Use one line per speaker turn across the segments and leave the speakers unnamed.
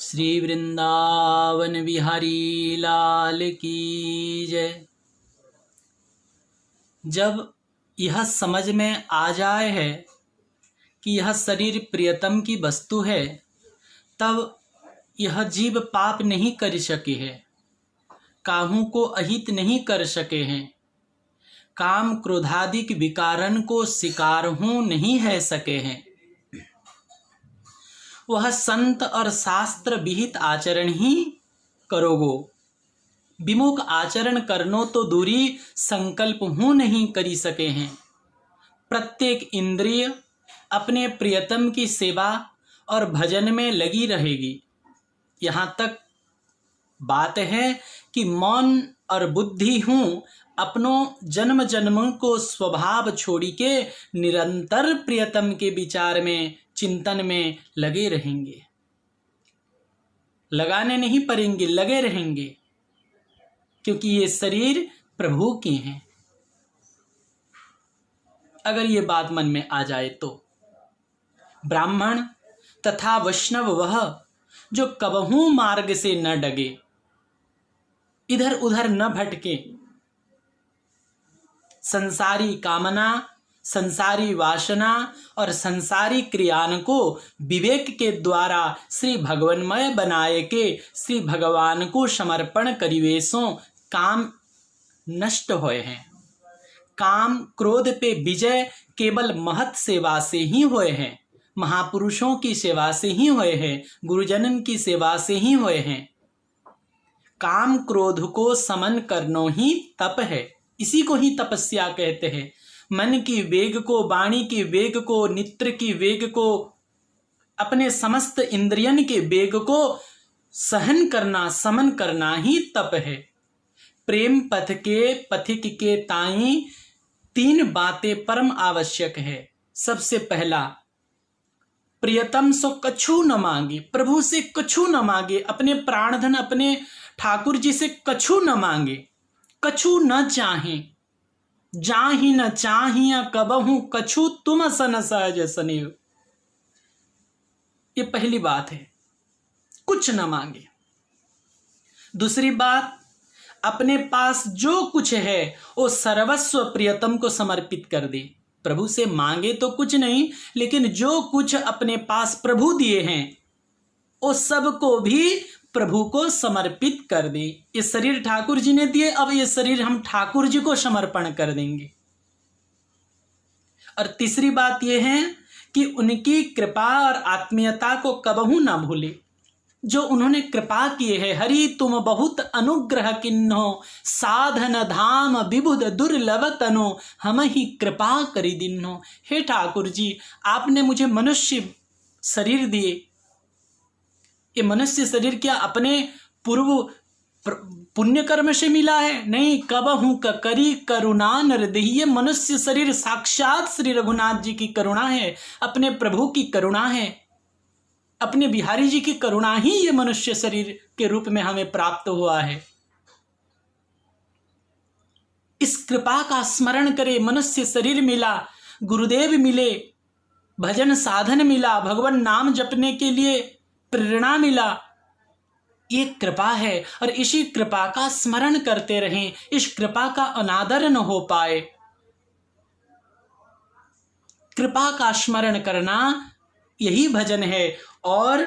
श्री वृंदावन बिहारी लाल की जय। जब यह समझ में आ जाए है कि यह शरीर प्रियतम की वस्तु है, तब यह जीव पाप नहीं कर सके है, कामों को अहित नहीं कर सके हैं, काम क्रोधादिक विकारन को शिकार हो नहीं है सके हैं। वह संत और शास्त्र विहित आचरण ही करोगो, विमुख आचरण करनो तो दूरी संकल्प हो नहीं करी सके हैं। प्रत्येक इंद्रिय अपने प्रियतम की सेवा और भजन में लगी रहेगी। यहाँ तक बात है कि मौन और बुद्धि हूँ अपनों जन्म जन्म को स्वभाव छोड़ी के निरंतर प्रियतम के विचार में चिंतन में लगे रहेंगे। लगाने नहीं पड़ेंगे, लगे रहेंगे, क्योंकि ये शरीर प्रभु की हैं। अगर ये बात मन में आ जाए तो ब्राह्मण तथा वैष्णव वह जो कबहू मार्ग से न डगे, इधर उधर न भटके, संसारी कामना, संसारी वासना और संसारी क्रियान को विवेक के द्वारा श्री भगवन्मय बनाए के श्री भगवान को समर्पण करिवेशों काम नष्ट होए हैं। काम क्रोध पे विजय केवल महत सेवा से ही हुए हैं, महापुरुषों की सेवा से ही हुए हैं, गुरुजनन की सेवा से ही हुए हैं। काम क्रोध को समन करनो ही तप है, इसी को ही तपस्या कहते हैं। मन की वेग को, वाणी की वेग को, नेत्र की वेग को, अपने समस्त इंद्रियन के वेग को सहन करना, समन करना ही तप है। प्रेम पथ के पथिक के ताई तीन बातें परम आवश्यक है। सबसे पहला, प्रियतम सो कछु न मांगे, प्रभु से कछु न मांगे, अपने प्राणधन अपने ठाकुर जी से कछु न मांगे, कछु न चाहे, जाहि न चाहिया कबहू कछु तुम सन सहज सनेव। ये पहली बात है, कुछ न मांगे। दूसरी बात, अपने पास जो कुछ है वो सर्वस्व प्रियतम को समर्पित कर दे। प्रभु से मांगे तो कुछ नहीं, लेकिन जो कुछ अपने पास प्रभु दिए हैं वो सब को भी प्रभु को समर्पित कर दे। ये शरीर ठाकुर जी ने दिए, अब ये शरीर हम ठाकुर जी को समर्पण कर देंगे। और तीसरी बात यह है कि उनकी कृपा और आत्मीयता को कबहू ना भूले। जो उन्होंने कृपा किए है, हरि तुम बहुत अनुग्रह किन्हो, साधन धाम विबुध दुर्लभ तनो, हम ही कृपा करी दिन्हो। हे ठाकुर जी, आपने मुझे मनुष्य शरीर दिए। ये मनुष्य शरीर क्या अपने पूर्व पुण्य कर्म से मिला है? नहीं, कबहू करी करुणा नरदेहि। मनुष्य शरीर साक्षात श्री रघुनाथ जी की करुणा है, अपने प्रभु की करुणा है, अपने बिहारी जी की करुणा ही ये मनुष्य शरीर के रूप में हमें प्राप्त हुआ है। इस कृपा का स्मरण करें। मनुष्य शरीर मिला, गुरुदेव मिले, भजन साधन मिला, भगवान नाम जपने के लिए प्रेरणा मिला, ये कृपा है। और इसी कृपा का स्मरण करते रहें, इस कृपा का अनादर न हो पाए। कृपा का स्मरण करना यही भजन है। और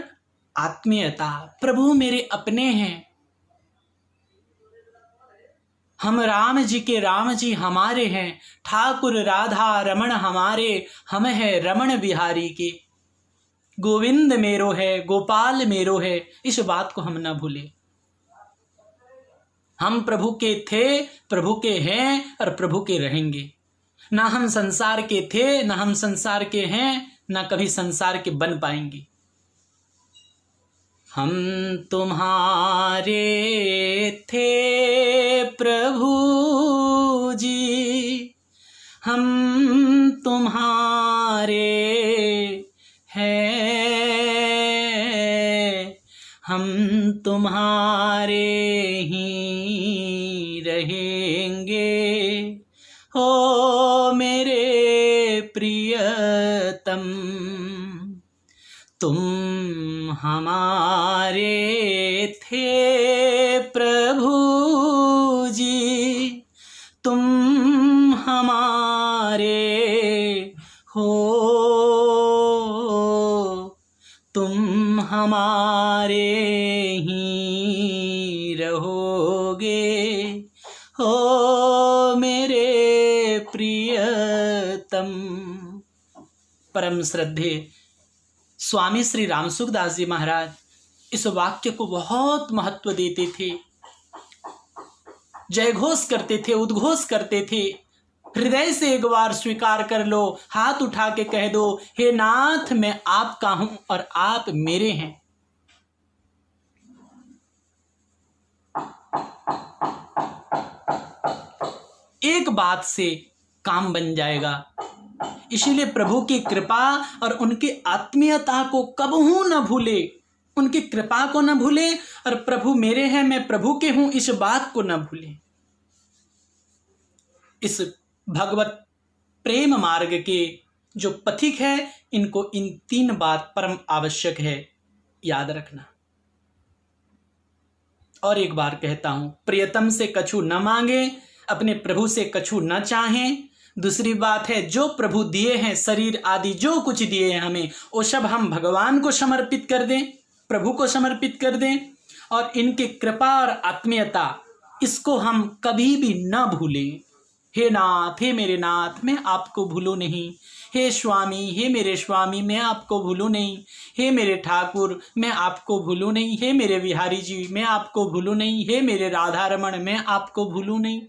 आत्मीयता, प्रभु मेरे अपने हैं, हम राम जी के, राम जी हमारे हैं, ठाकुर राधा रमण हमारे, हम हैं रमण बिहारी के, गोविंद मेरो है, गोपाल मेरो है। इस बात को हम ना भूले। हम प्रभु के थे, प्रभु के हैं और प्रभु के रहेंगे। ना हम संसार के थे, ना हम संसार के हैं, ना कभी संसार के बन पाएंगे। हम तुम्हारे थे प्रभु जी, हम तुम्हारे हैं, हम तुम्हारे ही रहेंगे। हो मेरे प्रियतम, तुम हमारे थे प्रभु जी, तुम हमारे हो, तुम हमारे ही रहोगे, हो मेरे प्रियतम। परम श्रद्धे स्वामी श्री रामसुखदास जी महाराज इस वाक्य को बहुत महत्व देते थे, जयघोष करते थे, उद्घोष करते थे। हृदय से एक बार स्वीकार कर लो, हाथ उठा के कह दो, हे नाथ मैं आपका हूं और आप मेरे हैं। एक बात से काम बन जाएगा। इसीलिए प्रभु की कृपा और उनकी आत्मीयता को कबहू न भूले, उनकी कृपा को न भूले और प्रभु मेरे हैं मैं प्रभु के हूं इस बात को न भूले। इस भगवत प्रेम मार्ग के जो पथिक है, इनको इन 3 बात परम आवश्यक है याद रखना। और एक बार कहता हूं, प्रियतम से कछु न मांगे, अपने प्रभु से कछु न चाहें। दूसरी बात है, जो प्रभु दिए हैं, शरीर आदि जो कुछ दिए हैं हमें, वो सब हम भगवान को समर्पित कर दें, प्रभु को समर्पित कर दें। और इनकी कृपा और आत्मीयता, इसको हम कभी भी न भूलें। हे नाथ, हे मेरे नाथ, मैं आपको भूलूं नहीं। हे स्वामी, हे मेरे स्वामी, मैं आपको भूलूं नहीं। हे मेरे ठाकुर, मैं आपको भूलूं नहीं। हे मेरे बिहारी जी, मैं आपको भूलूं नहीं। हे मेरे राधा रमण, मैं आपको भूलूं नहीं।